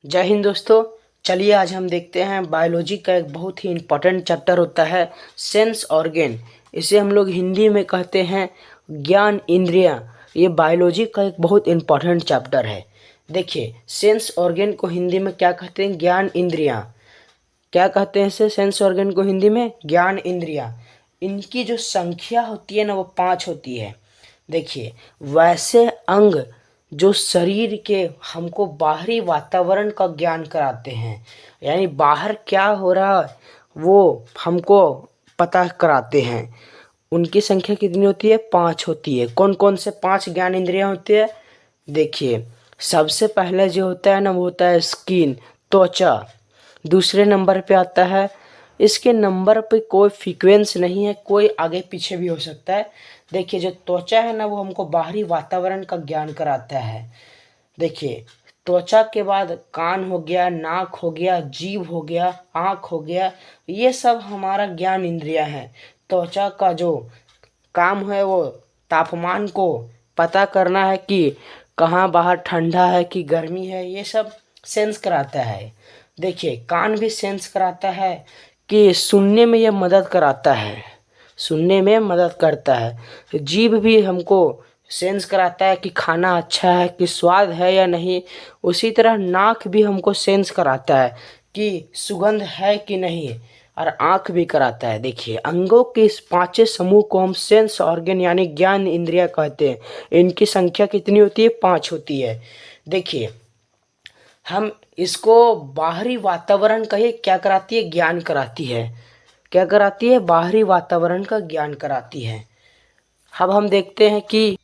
जय हिंद दोस्तों। चलिए आज हम देखते हैं बायोलॉजी का एक बहुत ही इम्पोर्टेंट चैप्टर होता है सेंस ऑर्गन। इसे हम लोग हिंदी में कहते हैं ज्ञान इंद्रियां। ये बायोलॉजी का एक बहुत इम्पोर्टेंट चैप्टर है। देखिए सेंस ऑर्गन को हिंदी में क्या कहते हैं? ज्ञान इंद्रियां। क्या कहते हैं इसे? सेंस ऑर्गन को हिंदी में ज्ञान इंद्रियां। इनकी जो संख्या होती है ना वो 5 होती है। देखिए वैसे अंग जो शरीर के हमको बाहरी वातावरण का ज्ञान कराते हैं, यानी बाहर क्या हो रहा है वो हमको पता कराते हैं, उनकी संख्या कितनी होती है? 5 होती है। कौन कौन से 5 ज्ञान इंद्रियां होती है? देखिए सबसे पहले जो होता है ना वो होता है स्किन, त्वचा। दूसरे नंबर पे आता है, इसके नंबर पे कोई फ्रीक्वेंस नहीं है, कोई आगे पीछे भी हो सकता है। देखिए जो त्वचा है ना वो हमको बाहरी वातावरण का ज्ञान कराता है। देखिए त्वचा के बाद कान हो गया, नाक हो गया, जीभ हो गया, आँख हो गया, ये सब हमारा ज्ञान इंद्रिया है। त्वचा का जो काम है वो तापमान को पता करना है कि कहाँ बाहर ठंडा है कि गर्मी है, ये सब सेंस कराता है। देखिए कान भी सेंस कराता है कि सुनने में यह मदद कराता है, सुनने में मदद करता है। जीभ भी हमको सेंस कराता है कि खाना अच्छा है कि स्वाद है या नहीं। उसी तरह नाक भी हमको सेंस कराता है कि सुगंध है कि नहीं, और आँख भी कराता है। देखिए अंगों के इस पांचों समूह को हम सेंस ऑर्गन यानी ज्ञान इंद्रिया कहते हैं। इनकी संख्या कितनी होती है? 5 होती है। देखिए हम इसको बाहरी वातावरण का ये क्या कराती है? ज्ञान कराती है। क्या कराती है? बाहरी वातावरण का ज्ञान कराती है। अब हम देखते हैं कि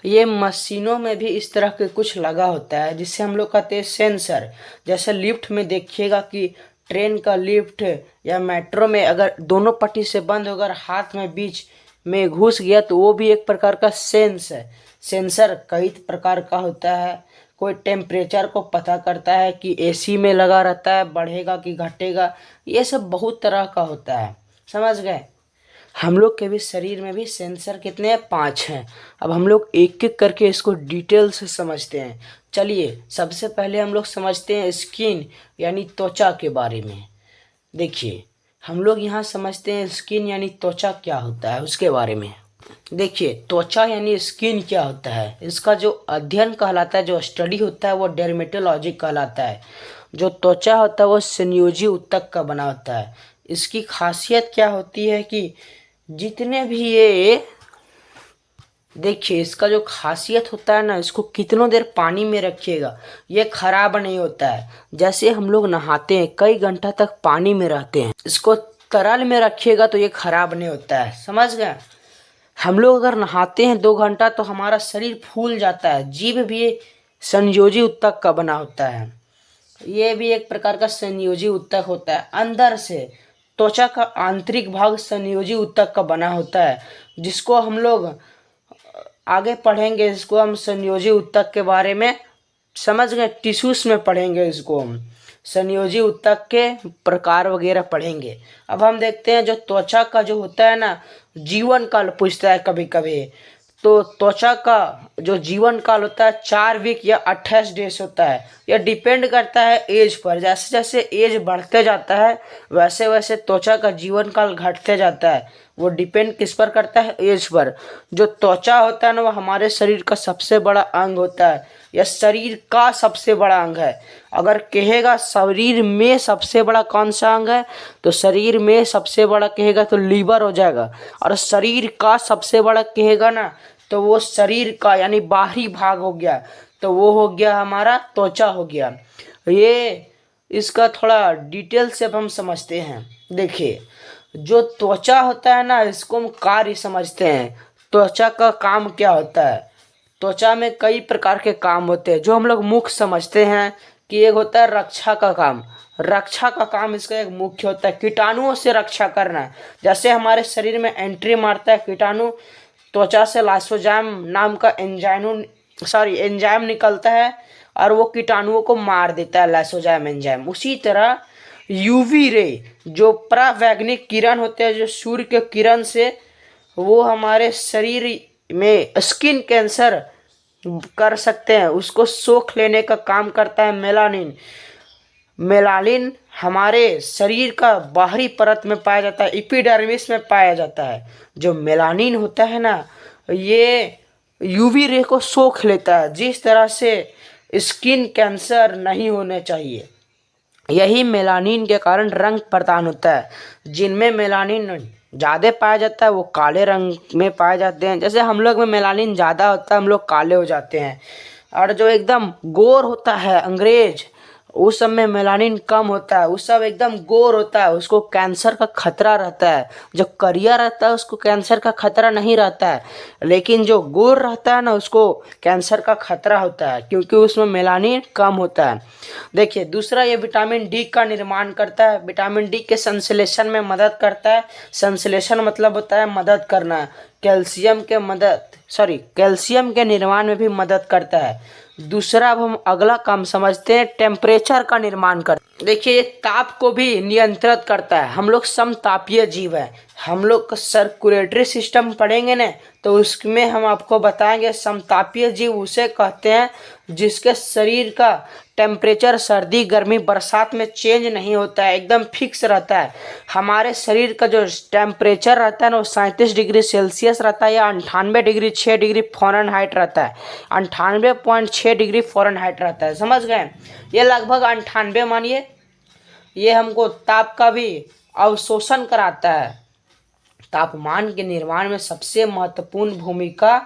ये मशीनों में भी इस तरह के कुछ लगा होता है जिससे हम लोग कहते हैं सेंसर। जैसे लिफ्ट में देखिएगा कि ट्रेन का लिफ्ट या मेट्रो में अगर दोनों पट्टी से बंद होकर हाथ में बीच में घुस गया तो वो भी एक प्रकार का सेंस है। सेंसर कई प्रकार का होता है। कोई टेम्परेचर को पता करता है कि एसी में लगा रहता है, बढ़ेगा कि घटेगा, ये सब बहुत तरह का होता है। समझ गए? हम लोग के भी शरीर में भी सेंसर कितने हैं? 5 हैं। अब हम लोग एक एक करके इसको डिटेल से समझते हैं। चलिए सबसे पहले हम लोग समझते हैं स्किन यानी त्वचा के बारे में। देखिए हम लोग यहाँ समझते हैं स्किन यानी त्वचा क्या होता है उसके बारे में। देखिए त्वचा यानी स्किन क्या होता है, इसका जो अध्ययन कहलाता है, जो स्टडी होता है वो डर्मेटोलॉजी कहलाता है। जो त्वचा होता है वो संयोजी ऊतक का बना होता है। इसकी खासियत क्या होती है कि जितने भी ये, देखिए इसका जो खासियत होता है ना, इसको कितनों देर पानी में रखिएगा ये खराब नहीं होता है। जैसे हम लोग नहाते हैं कई घंटा तक पानी में रहते हैं, इसको तरल में रखिएगा तो ये खराब नहीं होता है। समझ गए? हम लोग अगर नहाते हैं 2 घंटा तो हमारा शरीर फूल जाता है। जीभ भी संयोजी ऊतक का बना होता है, ये भी एक प्रकार का संयोजी ऊतक होता है। अंदर से त्वचा का आंतरिक भाग संयोजी ऊतक का बना होता है, जिसको हम लोग आगे पढ़ेंगे। इसको हम संयोजी ऊतक के बारे में समझ गए, टिश्यूज में पढ़ेंगे इसको हम, संयोजी ऊतक के प्रकार वगैरह पढ़ेंगे। अब हम देखते हैं जो त्वचा का जो होता है ना, जीवन काल पूछता है कभी कभी। तो त्वचा का जो जीवन काल होता है 4 वीक या 28 डेज होता है। यह डिपेंड करता है एज पर। जैसे जैसे एज बढ़ते जाता है वैसे वैसे त्वचा का जीवन काल घटते जाता है। वो डिपेंड किस पर करता है? As per. जो त्वचा होता है ना वो हमारे शरीर का सबसे बड़ा अंग होता है। यह शरीर का सबसे बड़ा अंग है। अगर कहेगा शरीर में सबसे बड़ा कौन सा अंग है, तो शरीर में सबसे बड़ा कहेगा तो लीवर हो जाएगा। और शरीर का सबसे बड़ा कहेगा ना तो वो शरीर का यानी बाहरी भाग हो गया, तो वो हो गया हमारा त्वचा हो गया। ये इसका थोड़ा डिटेल से अब हम समझते हैं। देखिए जो त्वचा होता है ना, इसको हम कार्य समझते हैं। त्वचा का काम क्या होता है? त्वचा में कई प्रकार के काम होते हैं जो हम लोग मुख्य समझते हैं कि एक होता है रक्षा का काम। रक्षा का काम इसका एक मुख्य होता है, कीटाणुओं से रक्षा करना। जैसे हमारे शरीर में एंट्री मारता है कीटाणु, त्वचा से लाइसोजाइम नाम का एंजाइम निकलता है और वो कीटाणुओं को मार देता है, लाइसोजाइम एंजाइम। उसी तरह यूवी रे जो परावैंगनिक किरण होते हैं, जो सूर्य के किरण से, वो हमारे शरीर में स्किन कैंसर कर सकते हैं, उसको सोख लेने का काम करता है मेलानिन। मेलानिन हमारे शरीर का बाहरी परत में पाया जाता है, एपिडर्मिस में पाया जाता है। जो मेलानिन होता है ना, ये यूवी रे को सोख लेता है, जिस तरह से स्किन कैंसर नहीं होने चाहिए। यही मेलानिन के कारण रंग प्रदान होता है। जिनमें मेलानिन ज़्यादा पाया जाता है वो काले रंग में पाए जाते हैं। जैसे हम लोग में मेलानिन ज़्यादा होता है, हम लोग काले हो जाते हैं। और जो एकदम गोर होता है अंग्रेज, उस सब में मेलानिन कम होता है, उस सब एकदम गोर होता है, उसको कैंसर का खतरा रहता है। जो करिया रहता है उसको कैंसर का खतरा नहीं रहता है, लेकिन जो गोर रहता है ना उसको कैंसर का खतरा होता है, क्योंकि उसमें मेलानिन कम होता है। देखिए दूसरा, ये विटामिन डी का निर्माण करता है। विटामिन डी के संश्लेषण में मदद करता है। संश्लेषण मतलब होता है मदद करना। कैल्शियम के निर्माण में भी मदद करता है। दूसरा, अब हम अगला काम समझते हैं, टेम्परेचर का निर्माण करता है। देखिए ये ताप को भी नियंत्रित करता है। हम लोग समतापीय जीव है। हम लोग का सर्कुलेटरी सिस्टम पढ़ेंगे ना, तो उसमें हम आपको बताएंगे समतापीय जीव उसे कहते हैं जिसके शरीर का टेम्परेचर सर्दी गर्मी बरसात में चेंज नहीं होता है, एकदम फिक्स रहता है। हमारे शरीर का जो टेम्परेचर रहता है ना वो 37 डिग्री सेल्सियस रहता है, या 98.6 डिग्री फ़ारेनहाइट रहता है। 98.6 डिग्री फ़ारेनहाइट रहता है, समझ गए। ये लगभग 98 मानिए। ये हमको ताप का भी अवशोषण कराता है। तापमान के निर्माण में सबसे महत्वपूर्ण भूमिका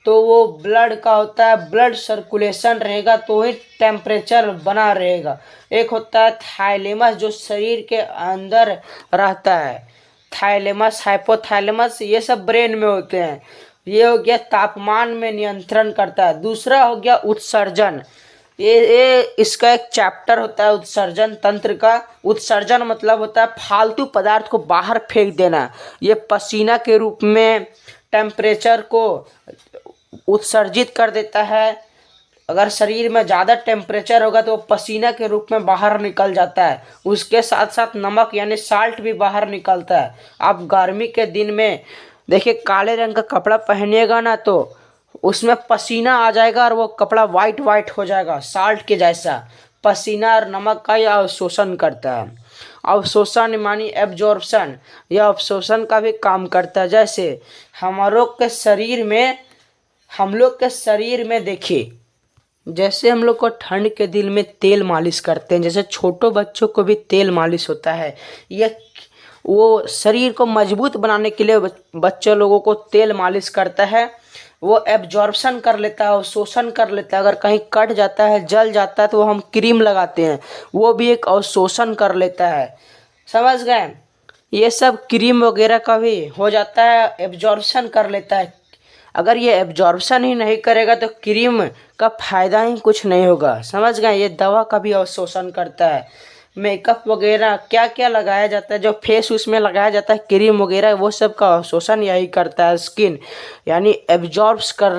तो वो ब्लड का होता है। ब्लड सर्कुलेशन रहेगा तो ही टेम्परेचर बना रहेगा। एक होता है थाइलेमस जो शरीर के अंदर रहता है, थाइलेमस हाइपोथैलेमस, ये सब ब्रेन में होते हैं। ये हो गया तापमान में नियंत्रण करता है। दूसरा हो गया उत्सर्जन। ये इसका एक चैप्टर होता है उत्सर्जन तंत्र का। उत्सर्जन मतलब होता है फालतू पदार्थ को बाहर फेंक देना। ये पसीना के रूप में टेम्परेचर को उत्सर्जित कर देता है। अगर शरीर में ज़्यादा टेम्परेचर होगा तो पसीना के रूप में बाहर निकल जाता है। उसके साथ साथ नमक यानी साल्ट भी बाहर निकलता है। आप गर्मी के दिन में देखिए काले रंग का कपड़ा पहनिएगा ना तो उसमें पसीना आ जाएगा और वो कपड़ा वाइट वाइट हो जाएगा साल्ट के जैसा। पसीना और नमक का यह अवशोषण करता है। अवशोषण मानी एब्जॉर्प्शन, यह अवशोषण का भी काम करता है। जैसे हम लोग के शरीर में देखिए, जैसे हम लोग को ठंड के दिन में तेल मालिश करते हैं, जैसे छोटो बच्चों को भी तेल मालिश होता है। यह वो शरीर को मजबूत बनाने के लिए बच्चे लोगों को तेल मालिश करता है। वो एब्जॉर्प्शन कर लेता है और शोषण कर लेता है। अगर कहीं कट जाता है जल जाता है तो वो हम क्रीम लगाते हैं, वो भी एक अवशोषण कर लेता है, समझ गए। ये सब क्रीम वगैरह का भी हो जाता है, एब्जॉर्प्शन कर लेता है। अगर ये एब्जॉर्प्शन ही नहीं करेगा तो क्रीम का फायदा ही कुछ नहीं होगा, समझ गए। ये दवा का भी अवशोषण करता है। मेकअप वगैरह क्या क्या लगाया जाता है, जो फेस उसमें लगाया जाता है क्रीम वगैरह, वो सब का अवशोषण यही करता है। स्किन यानी एब्जॉर्ब्स कर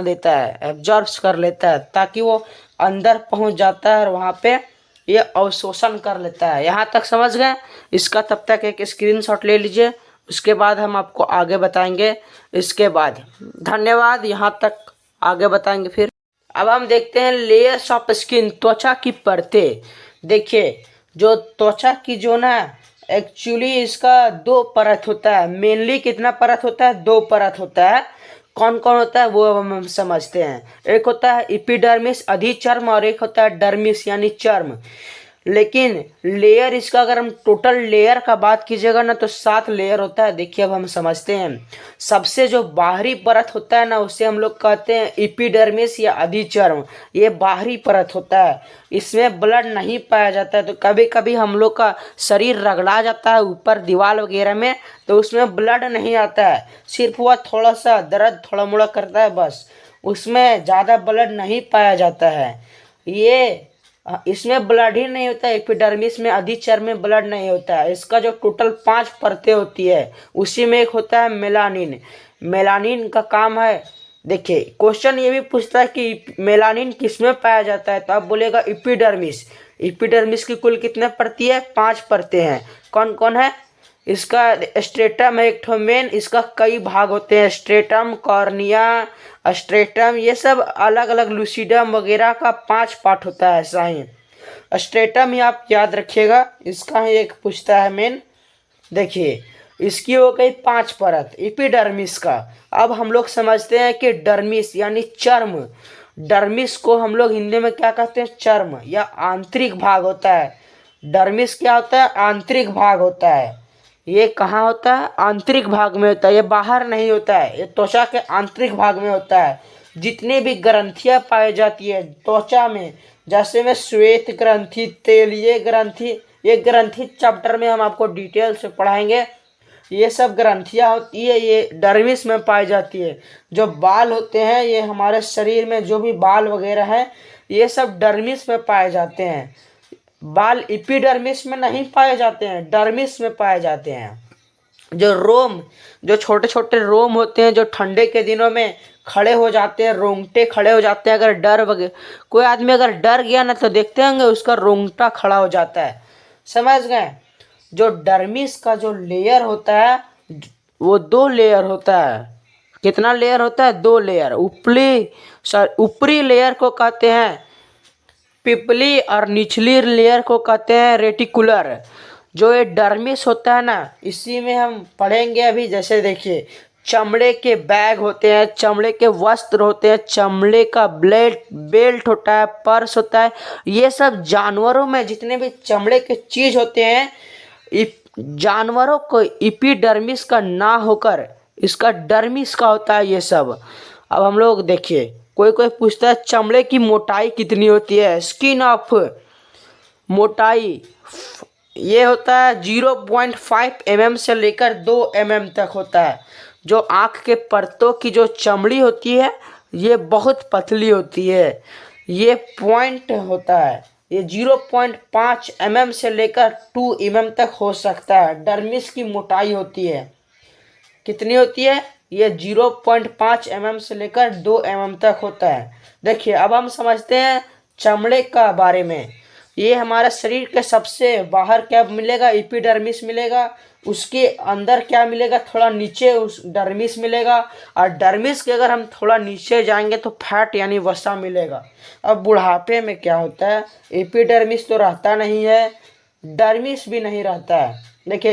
लेता है ताकि वो अंदर पहुंच जाता है और वहाँ पे ये अवशोषण कर लेता है। यहाँ तक समझ गए। इसका तब तक एक स्क्रीनशॉट ले लीजिए, उसके बाद हम आपको आगे बताएंगे। इसके बाद धन्यवाद, यहाँ तक आगे बताएंगे फिर। अब हम देखते हैं लेयर्स ऑफ स्किन, त्वचा की परतें। देखिए जो त्वचा की जो ना एक्चुअली इसका दो परत होता है। मेनली कितना परत होता है? दो परत होता है। कौन कौन होता है वो अब हम समझते हैं। एक होता है एपिडर्मिस अधिचर्म और एक होता है डर्मिस यानी चर्म। लेकिन लेयर इसका अगर हम टोटल लेयर का बात कीजिएगा ना तो 7 लेयर होता है। देखिए अब हम समझते हैं। सबसे जो बाहरी परत होता है ना उसे हम लोग कहते हैं एपिडर्मिस या अधिचर्म। ये बाहरी परत होता है, इसमें ब्लड नहीं पाया जाता है। तो कभी कभी हम लोग का शरीर रगड़ा जाता है ऊपर दीवार वगैरह में, तो उसमें ब्लड नहीं आता है, सिर्फ वह थोड़ा सा दर्द थोड़ा मोड़ा करता है बस, उसमें ज़्यादा ब्लड नहीं पाया जाता है। ये इसमें ब्लड ही नहीं होता है। एपिडर्मिस में अधिचर्म में ब्लड नहीं होता है। इसका जो टोटल 5 परतें होती है उसी में एक होता है मेलानिन। मेलानिन का काम है, देखिए क्वेश्चन ये भी पूछता है कि मेलानिन किसमें पाया जाता है, तो आप बोलेगा एपिडर्मिस। एपिडर्मिस की कुल कितने परतें है? 5 परतें हैं। कौन कौन है? इसका स्ट्रेटम है एक ठो मेन, इसका कई भाग होते हैं, स्ट्रेटम, कॉर्निया, स्ट्रेटम, ये सब अलग अलग, लूसिडम वगैरह का 5 पार्ट होता है। ऐसा ही स्ट्रेटम ही आप याद रखिएगा, इसका ही एक पूछता है मेन। देखिए इसकी हो गई 5 परत एपिडर्मिस का। अब हम लोग समझते हैं कि डर्मिस यानी चर्म, डर्मिस को हम लोग हिंदी में क्या कहते हैं, चर्म या आंतरिक भाग होता है। डर्मिस क्या होता है, आंतरिक भाग होता है। ये कहाँ होता है, आंतरिक भाग में होता है, ये बाहर नहीं होता है, ये त्वचा के आंतरिक भाग में होता है। जितने भी ग्रंथियां पाई जाती है त्वचा में, जैसे में श्वेत ग्रंथि, तेलीय ग्रंथि, ये ग्रंथि चैप्टर में हम आपको डिटेल से पढ़ाएंगे। ये सब ग्रंथियां होती है, ये डर्मिस में पाई जाती है। जो बाल होते हैं, ये हमारे शरीर में जो भी बाल वगैरह हैं, ये सब डर्मिस में पाए जाते हैं। बाल एपिडर्मिस में नहीं पाए जाते हैं, डर्मिस में पाए जाते हैं। जो रोम, जो छोटे छोटे रोम होते हैं, जो ठंडे के दिनों में खड़े हो जाते हैं, रोंगटे खड़े हो जाते हैं, अगर डर वगैरह, कोई आदमी अगर डर गया ना तो देखते होंगे उसका रोंगटा खड़ा हो जाता है। समझ गए। जो डर्मिस का जो लेयर होता है वो 2 लेयर होता है। कितना लेयर होता है, 2 लेयर। ऊपरी लेयर को कहते हैं पिपली और निचली लेयर को कहते हैं रेटिकुलर। जो ये डर्मिस होता है ना, इसी में हम पढ़ेंगे अभी। जैसे देखिए चमड़े के बैग होते हैं, चमड़े के वस्त्र होते हैं, चमड़े का बेल्ट होता है, पर्स होता है। ये सब जानवरों में जितने भी चमड़े के चीज होते हैं, जानवरों को एपिडर्मिस का ना होकर इसका डर्मिस का होता है ये सब। अब हम लोग देखिए, कोई कोई पूछता है चमड़े की मोटाई कितनी होती है, स्किन ऑफ मोटाई ये होता है 0.5 mm से लेकर 2 mm तक होता है। जो आँख के परतों की जो चमड़ी होती है ये बहुत पतली होती है, ये पॉइंट होता है, ये 0.5 mm से लेकर 2 mm तक हो सकता है। डर्मिस की मोटाई होती है, कितनी होती है, ये 0.5 mm से लेकर 2 mm तक होता है। देखिए अब हम समझते हैं चमड़े का बारे में। ये हमारे शरीर के सबसे बाहर क्या मिलेगा, एपिडर्मिस मिलेगा। उसके अंदर क्या मिलेगा, थोड़ा नीचे उस डर्मिस मिलेगा। और डर्मिस के अगर हम थोड़ा नीचे जाएंगे तो फैट यानी वसा मिलेगा। अब बुढ़ापे में क्या होता है, एपिडर्मिस तो रहता नहीं है, डर्मिस भी नहीं रहता है। देखिए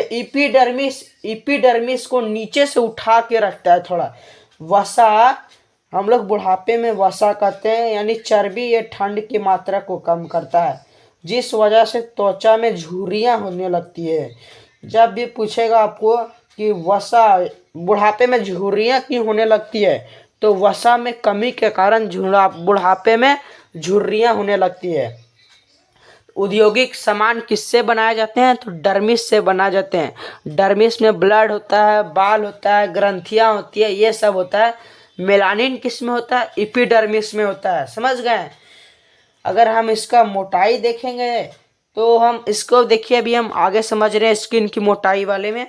एपिडर्मिस को नीचे से उठा के रखता है थोड़ा वसा। हम लोग बुढ़ापे में वसा कहते हैं, यानी चर्बी। ये ठंड की मात्रा को कम करता है, जिस वजह से त्वचा में झुर्रियाँ होने लगती है। जब भी पूछेगा आपको कि वसा बुढ़ापे में झुर्रियाँ क्यों होने लगती है, तो वसा में कमी के कारण बुढ़ापे में झुर्रियाँ होने लगती है। औद्योगिक सामान किससे बनाए जाते हैं, तो डर्मिस से बनाए जाते हैं। डर्मिस में ब्लड होता है, बाल होता है, ग्रंथियाँ होती है, ये सब होता है। मेलानिन किस में होता है, एपिडर्मिस में होता है। समझ गए। अगर हम इसका मोटाई देखेंगे तो हम इसको देखिए, अभी हम आगे समझ रहे हैं स्किन की मोटाई वाले में,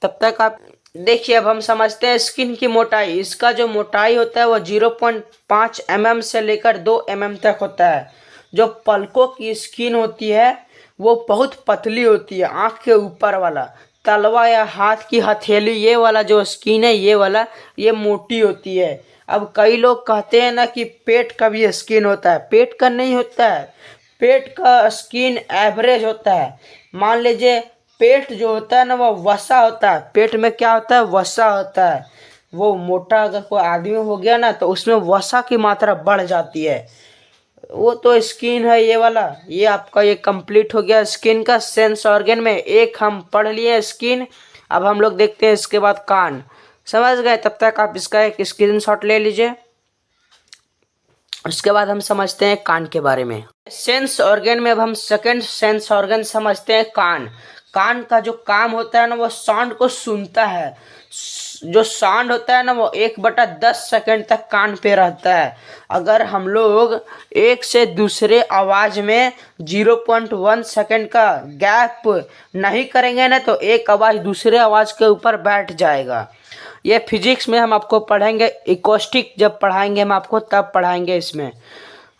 तब तक आप देखिए। अब हम समझते हैं स्किन की मोटाई। इसका जो मोटाई होता है वो 0.5 mm से लेकर 2 mm तक होता है। जो पलकों की स्किन होती है वो बहुत पतली होती है, आँख के ऊपर वाला तलवा या हाथ की हथेली, ये वाला जो स्किन है ये वाला, ये मोटी होती है। अब कई लोग कहते हैं ना कि पेट का भी स्किन होता है, पेट का नहीं होता है। पेट का स्किन एवरेज होता है। मान लीजिए पेट जो होता है ना वो वसा होता है, पेट में क्या होता है, वसा होता है। वो मोटा अगर कोई आदमी हो गया ना तो उसमें वसा की मात्रा बढ़ जाती है। वो तो स्किन है ये वाला। ये आपका ये कंप्लीट हो गया स्किन का सेंस ऑर्गन में। एक हम पढ़ लिए स्किन, अब हम लोग देखते हैं इसके बाद कान। समझ गए। तब तक आप इसका एक स्क्रीनशॉट ले लीजिए। उसके बाद हम समझते हैं कान के बारे में। सेंस ऑर्गन में अब हम सेकंड सेंस ऑर्गन समझते हैं कान। कान का जो काम होता है ना वो साउंड को सुनता है। जो साउंड होता है ना वो 1/10 सेकंड तक कान पे रहता है। अगर हम लोग एक से दूसरे आवाज में 0.1 सेकंड का गैप नहीं करेंगे ना तो एक आवाज दूसरे आवाज के ऊपर बैठ जाएगा। ये फिजिक्स में हम आपको पढ़ेंगे, इकोस्टिक जब पढ़ाएंगे हम आपको तब पढ़ाएंगे इसमें।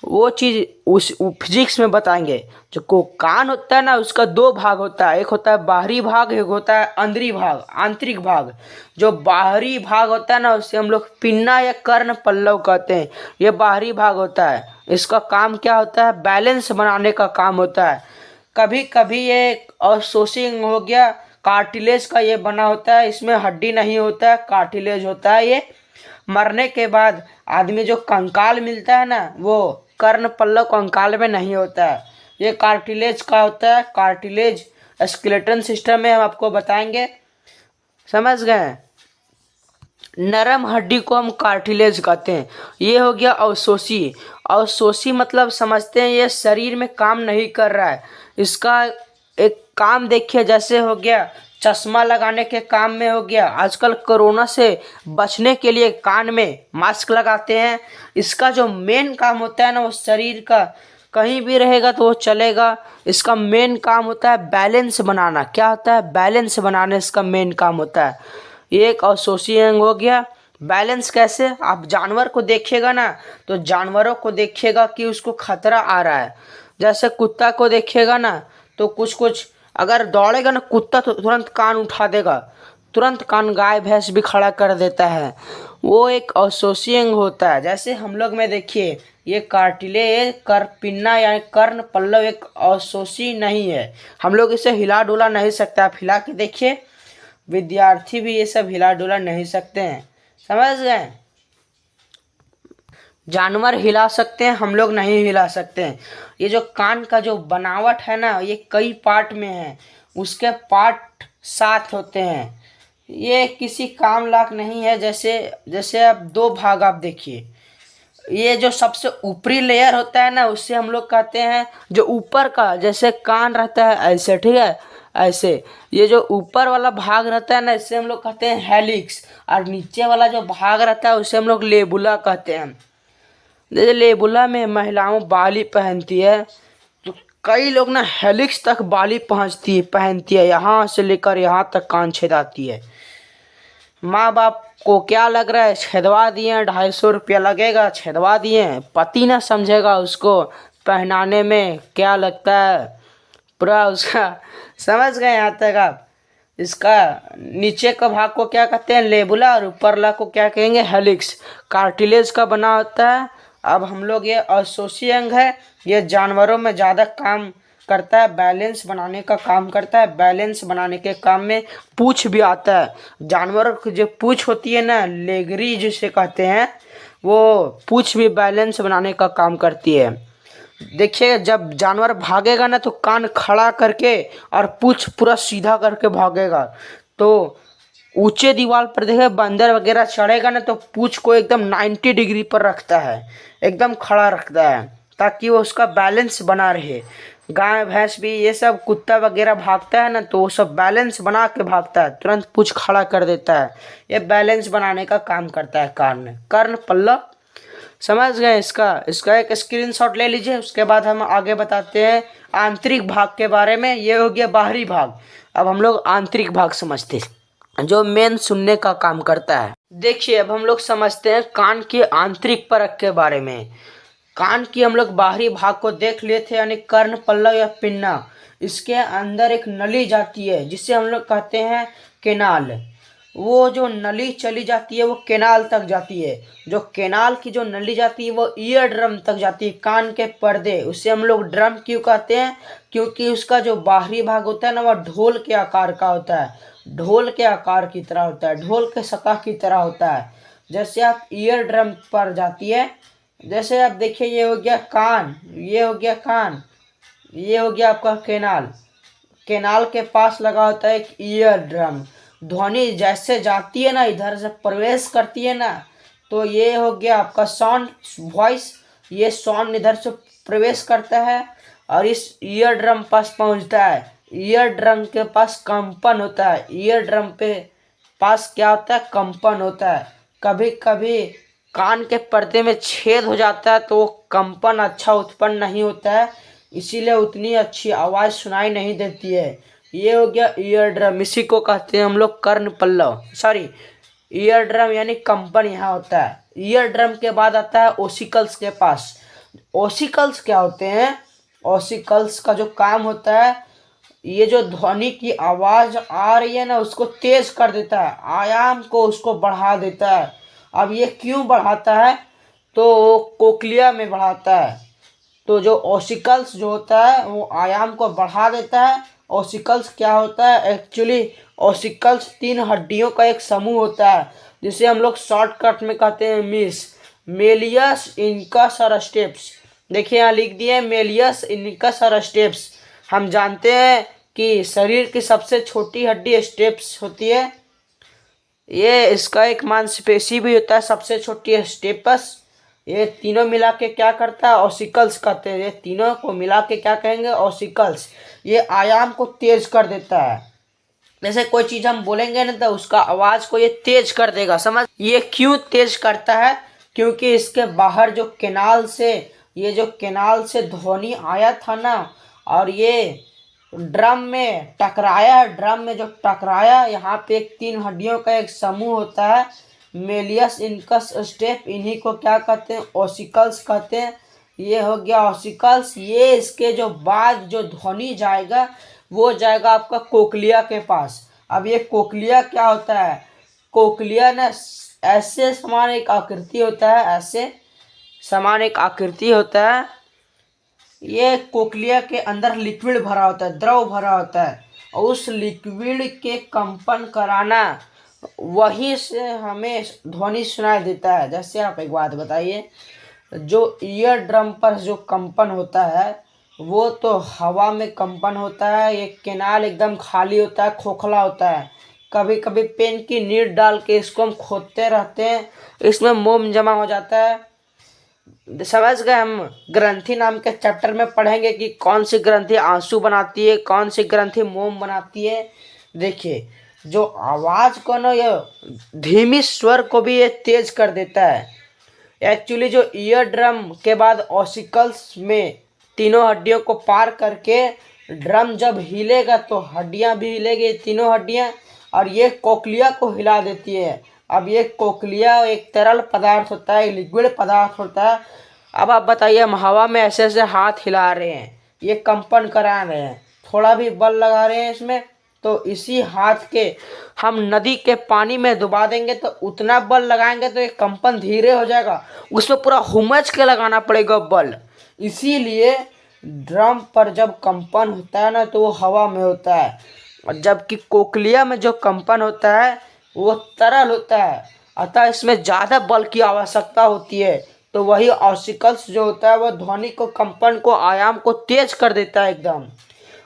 वो चीज़ उस फिजिक्स में बताएंगे। जो को कान होता है ना, उसका दो भाग होता है, एक होता है बाहरी भाग, एक होता है अंदरी भाग, आंतरिक भाग। जो बाहरी भाग होता है ना, उसे हम लोग पिन्ना या कर्ण पल्लव कहते हैं। ये बाहरी भाग होता है। इसका काम क्या होता है? बैलेंस बनाने का काम होता है। कभी कभी ये आउटसोर्सिंग हो गया, कार्टिलेज का ये बना होता है। इसमें हड्डी नहीं होता है, कार्टिलेज होता है। ये मरने के बाद आदमी जो कंकाल मिलता है ना, वो कर्ण पल्लव कंकाल में नहीं होता है, ये कार्टिलेज का होता है। कार्टिलेज स्केलेटन सिस्टम में हम आपको बताएंगे। समझ गए? नरम हड्डी को हम कार्टिलेज कहते हैं। ये हो गया अवशोषी। अवशोषी मतलब समझते हैं ये शरीर में काम नहीं कर रहा है। इसका एक काम देखिए, जैसे हो गया चश्मा लगाने के काम में हो गया। आजकल कोरोना से बचने के लिए कान में मास्क लगाते हैं। इसका जो मेन काम होता है ना, वो शरीर का कहीं भी रहेगा तो वो चलेगा। इसका मेन काम होता है बैलेंस बनाना। क्या होता है? बैलेंस बनाने इसका मेन काम होता है। ये एक अवशोषी अंग हो गया। बैलेंस कैसे? आप जानवर को देखिएगा ना, तो जानवरों को देखिएगा कि उसको खतरा आ रहा है। जैसे कुत्ता को देखिएगा ना, तो कुछ कुछ अगर दौड़ेगा ना कुत्ता, तो तुरंत कान उठा देगा, तुरंत कान गाय भैंस भी खड़ा कर देता है। वो एक अवशोषी अंग होता है। जैसे हम लोग में देखिए, ये कार्टिलेज कर पिन्ना यानी कर्ण पल्लव एक अवशोषी नहीं है। हम लोग इसे हिला डुला नहीं सकते। आप हिला के देखिए, विद्यार्थी भी ये सब हिला डुला नहीं सकते हैं। समझ गए? जानवर हिला सकते हैं, हम लोग नहीं हिला सकते हैं। ये जो कान का जो बनावट है ना, ये कई पार्ट में है। उसके पार्ट 7 होते हैं। ये किसी काम लायक नहीं है। जैसे जैसे अब दो भाग आप देखिए, ये जो सबसे ऊपरी लेयर होता है ना, उससे हम लोग कहते हैं जो ऊपर का, जैसे कान रहता है ऐसे, ठीक है, ऐसे। ये जो ऊपर वाला भाग रहता है ना, इससे हम लोग कहते हैं हेलिक्स। और नीचे वाला जो भाग रहता है, उसे हम लोग लेबुला कहते हैं। जैसे लेबुला में महिलाओं बाली पहनती है, तो कई लोग ना हेलिक्स तक बाली पहनती है, यहाँ से लेकर यहाँ तक कान छेदाती है। माँ बाप को क्या लग रहा है? छेदवा दिए, 250 रुपया लगेगा, छेदवा दिए। पति ना समझेगा उसको पहनाने में क्या लगता है, पूरा उसका। समझ गए यहाँ तक आप? इसका नीचे का भाग को क्या कहते हैं? लेबुला। और ऊपर ला को क्या कहेंगे? हेलिक्स। कार्टिलेज का बना होता है। अब हम लोग, ये अवशोषी अंग है, ये जानवरों में ज़्यादा काम करता है, बैलेंस बनाने का काम करता है। बैलेंस बनाने के काम में पूंछ भी आता है। जानवरों की जो पूंछ होती है ना, लेगरी जिसे कहते हैं, वो पूंछ भी बैलेंस बनाने का काम करती है। देखिए, जब जानवर भागेगा ना, तो कान खड़ा करके और पूंछ पूरा सीधा करके भागेगा। तो ऊंचे दीवार पर देखे बंदर वगैरह चढ़ेगा ना, तो पूंछ को एकदम 90 डिग्री पर रखता है, एकदम खड़ा रखता है, ताकि वो उसका बैलेंस बना रहे। गाय भैंस भी, ये सब कुत्ता वगैरह भागता है ना, तो वो सब बैलेंस बना के भागता है, तुरंत पूंछ खड़ा कर देता है। ये बैलेंस बनाने का काम करता है कान में, कर्ण पल्लव। समझ गए? इसका एक स्क्रीनशॉट ले लीजिए। उसके बाद हम आगे बताते हैं आंतरिक भाग के बारे में। ये हो गया बाहरी भाग। अब हम लोग आंतरिक भाग समझते हैं, जो मेन सुनने का काम करता है। देखिए, अब हम लोग समझते हैं कान की आंतरिक परत के बारे में। कान की हम लोग बाहरी भाग को देख लिए थे, यानी कर्ण पल्लव या पिन्ना। इसके अंदर एक नली जाती है, जिसे हम लोग कहते हैं केनाल। वो जो नली चली जाती है, वो केनाल तक जाती है। जो केनाल की जो नली जाती है, वो ईयर ड्रम तक जाती है, कान के पर्दे। उसे हम लोग ड्रम क्यों कहते हैं? क्योंकि उसका जो बाहरी भाग होता है ना, वह ढोल के आकार का होता है। ढोल के आकार की तरह होता है, ढोल के सतह की तरह होता है। जैसे आप ईयर ड्रम पर जाती है, जैसे आप देखिए, ये हो गया कान, ये हो गया कान, ये हो गया आपका केनाल। केनाल के पास लगा होता है एक ईयर ड्रम। ध्वनि जैसे जाती है ना, इधर से प्रवेश करती है ना, तो ये हो गया आपका साउंड, वॉइस। ये साउंड इधर से प्रवेश करता है और इस ईयर ड्रम पास पहुंचता है। ईयर ड्रम के पास कंपन होता है। ईयर ड्रम पे पास क्या होता है? कंपन होता है। कभी कभी कान के पर्दे में छेद हो जाता है, तो वो कंपन अच्छा उत्पन्न नहीं होता है, इसीलिए उतनी अच्छी आवाज़ सुनाई नहीं देती है। ये हो गया ईयर ड्रम। इसी को कहते हैं हम लोग कर्ण पल्लव, सॉरी ईयर ड्रम, यानी कंपन यहाँ होता है। ईयर ड्रम के बाद आता है ओसिकल्स के पास। ऑसिकल्स क्या होते हैं? ऑसिकल्स का जो काम होता है, ये जो ध्वनि की आवाज आ रही है ना उसको तेज कर देता है, आयाम को उसको बढ़ा देता है। अब ये क्यों बढ़ाता है? तो कोक्लिया में बढ़ाता है। तो जो ऑसिकल्स जो होता है वो आयाम को बढ़ा देता है। ऑसिकल्स क्या होता है? एक्चुअली ऑसिकल्स 3 हड्डियों का एक समूह होता है, जिसे हम लोग शॉर्टकट में कहते हैं मिस, मेलियस इनकस और स्टेप्स। देखिए यहाँ लिख दिए मेलियस इनकस और स्टेप्स। हम जानते हैं कि शरीर की सबसे छोटी हड्डी स्टेप्स होती है। ये इसका एक मांसपेशी भी होता है सबसे छोटी स्टेपस। ये तीनों मिला के क्या करता है? ऑसिकल्स कहते हैं। ये तीनों को मिला के क्या कहेंगे? ऑसिकल्स। ये आयाम को तेज कर देता है। जैसे कोई चीज हम बोलेंगे ना तो उसका आवाज को ये तेज कर देगा, समझ? ये क्यों तेज करता है? क्योंकि इसके बाहर जो केनाल से, ये जो केनाल से ध्वनि आया था ना, और ये ड्रम में टकराया, ड्रम में जो टकराया, यहाँ पे एक 3 हड्डियों का एक समूह होता है, मेलियस इनकस स्टेप। इन्हीं को क्या कहते हैं? ऑसिकल्स कहते हैं। ये हो गया ऑसिकल्स। ये इसके जो बाद जो ध्वनि जाएगा वो जाएगा आपका कोक्लिया के पास। अब ये कोक्लिया क्या होता है? कोक्लिया ना ऐसे समान एक आकृति होता है, ऐसे समान एक आकृति होता है। ये कोक्लिया के अंदर लिक्विड भरा होता है, द्रव भरा होता है, और उस लिक्विड के कंपन कराना, वहीं से हमें ध्वनि सुनाई देता है। जैसे आप एक बात बताइए, जो ईयर ड्रम पर जो कंपन होता है वो तो हवा में कंपन होता है। ये केनाल एकदम खाली होता है, खोखला होता है। कभी कभी पेन की नीड डाल के इसको हम खोदते रहते हैं, इसमें मोम जमा हो जाता है। समझ गए? हम ग्रंथि नाम के चैप्टर में पढ़ेंगे कि कौन सी ग्रंथि आंसू बनाती है, कौन सी ग्रंथि मोम बनाती है। देखिए, जो आवाज को ना, ये धीमी स्वर को भी ये तेज कर देता है। एक्चुअली जो ईयर ड्रम के बाद ऑसिकल्स में तीनों हड्डियों को पार करके ड्रम जब हिलेगा तो हड्डियां भी हिलेगी, तीनों हड्डियां, और ये कोक्लिया को हिला देती है। अब ये कोक्लिया एक तरल पदार्थ होता है, लिक्विड पदार्थ होता है। अब आप बताइए, हम हवा में ऐसे ऐसे हाथ हिला रहे हैं, ये कंपन करा रहे हैं, थोड़ा भी बल लगा रहे हैं इसमें, तो इसी हाथ के हम नदी के पानी में डुबा देंगे तो उतना बल लगाएंगे तो ये कंपन धीरे हो जाएगा, उसमें पूरा हुमच के लगाना पड़ेगा बल। इसीलिए ड्रम पर जब कंपन होता है ना तो वो हवा में होता है, और जबकि कोक्लिया में जो कंपन होता है वो तरल होता है, अतः इसमें ज़्यादा बल की आवश्यकता होती है। तो वही ऑसिकल्स जो होता है वो ध्वनि को, कंपन को, आयाम को तेज कर देता है एकदम।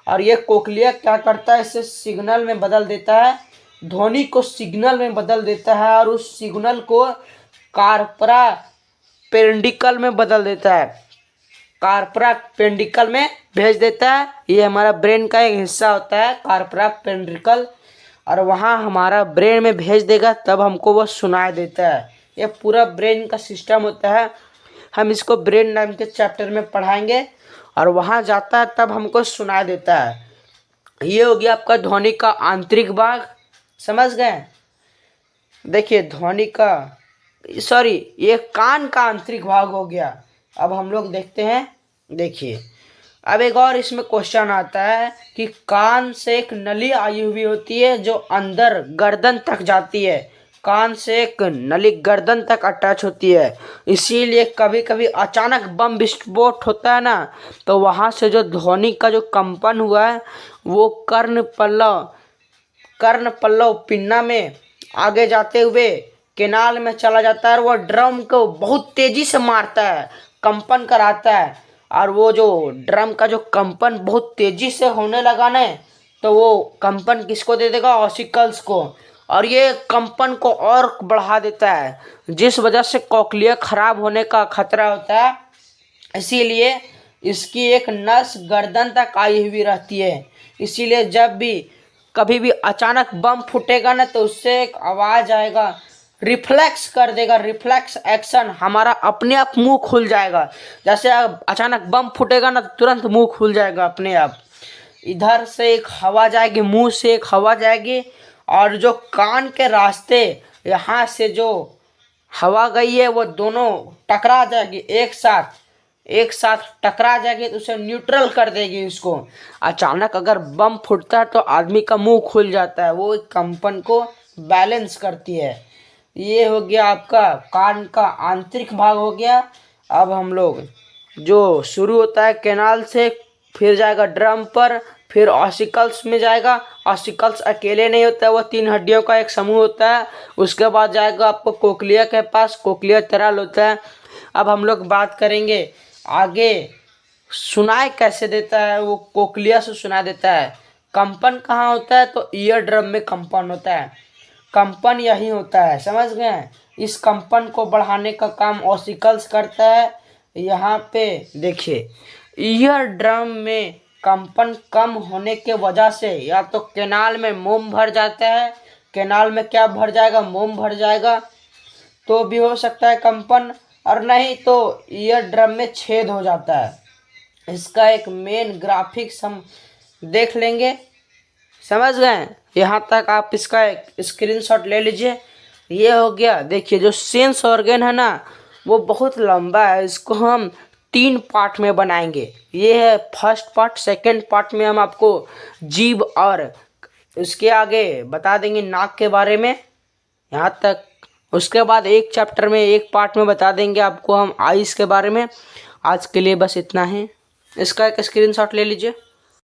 और ये कोक्लिया क्या करता है? इसे सिग्नल में बदल देता है, ध्वनि को सिग्नल में बदल देता है, और उस सिग्नल को कार्परा पेंडिकल में बदल देता है, कार्परा पेंडिकल में भेज देता है। ये हमारा ब्रेन का एक हिस्सा होता है कार्परा पेंडिकल, और वहाँ हमारा ब्रेन में भेज देगा, तब हमको वो सुनाई देता है। ये पूरा ब्रेन का सिस्टम होता है। हम इसको ब्रेन नाम के चैप्टर में पढ़ाएंगे, और वहाँ जाता है तब हमको सुनाई देता है। ये हो गया आपका ध्वनि का आंतरिक भाग, समझ गए? देखिए ध्वनि का, सॉरी, ये कान का आंतरिक भाग हो गया। अब हम लोग देखते हैं, देखिए अब एक और इसमें क्वेश्चन आता है कि कान से एक नली आई हुई होती है जो अंदर गर्दन तक जाती है, कान से एक नली गर्दन तक अटैच होती है। इसीलिए कभी कभी अचानक बम विस्फोट होता है ना, तो वहाँ से जो ध्वनि का जो कंपन हुआ है वो कर्ण पल्लव पिन्ना में आगे जाते हुए केनाल में चला जाता है, और वो ड्रम को बहुत तेजी से मारता है, कंपन कराता है। और वो जो ड्रम का जो कंपन बहुत तेजी से होने लगा ना, तो वो कंपन किसको दे देगा? ऑसिकल्स को, और ये कंपन को और बढ़ा देता है, जिस वजह से कोक्लिया खराब होने का खतरा होता है। इसीलिए इसकी एक नस गर्दन तक आई हुई रहती है। इसीलिए जब भी कभी भी अचानक बम फूटेगा ना तो उससे एक आवाज आएगा, रिफ्लेक्स कर देगा, रिफ्लेक्स एक्शन, हमारा अपने आप मुंह खुल जाएगा। जैसे अचानक बम फूटेगा ना तो तुरंत मुंह खुल जाएगा अपने आप। इधर से एक हवा जाएगी, मुंह से एक हवा जाएगी, और जो कान के रास्ते यहाँ से जो हवा गई है वो दोनों टकरा जाएगी एक साथ, एक साथ टकरा जाएगी तो उसे न्यूट्रल कर देगी इसको। अचानक अगर बम फूटता है तो आदमी का मुंह खुल जाता है, वो कंपन को बैलेंस करती है। ये हो गया आपका कान का आंतरिक भाग हो गया। अब हम लोग जो शुरू होता है कैनाल से, फिर जाएगा ड्रम पर, फिर ऑसिकल्स में जाएगा। ऑसिकल्स अकेले नहीं होता है, वो 3 हड्डियों का एक समूह होता है। उसके बाद जाएगा आपको कोक्लिया के पास, कोक्लिया तरल होता है। अब हम लोग बात करेंगे आगे सुनाई कैसे देता है, वो कोक्लिया से सुनाई देता है। कंपन कहाँ होता है तो ईयर ड्रम में कंपन होता है, कंपन यही होता है, समझ गए। इस कंपन को बढ़ाने का काम ऑसिकल्स करता है। यहाँ पे देखिए ईयर ड्रम में कंपन कम होने के वजह से या तो कैनाल में मोम भर जाता है, कैनाल में क्या भर जाएगा, मोम भर जाएगा, तो भी हो सकता है कंपन, और नहीं तो ईयर ड्रम में छेद हो जाता है। इसका एक मेन ग्राफिक्स हम देख लेंगे, समझ गए। यहाँ तक आप इसका एक स्क्रीनशॉट ले लीजिए। ये हो गया, देखिए जो सेंस ऑर्गन है ना वो बहुत लंबा है, इसको हम 3 पार्ट में बनाएंगे। ये है फर्स्ट पार्ट। सेकंड पार्ट में हम आपको जीभ और उसके आगे बता देंगे नाक के बारे में, यहाँ तक। उसके बाद एक चैप्टर में एक पार्ट में बता देंगे आपको हम आइस के बारे में। आज के लिए बस इतना ही। इसका एक स्क्रीनशॉट ले लीजिए।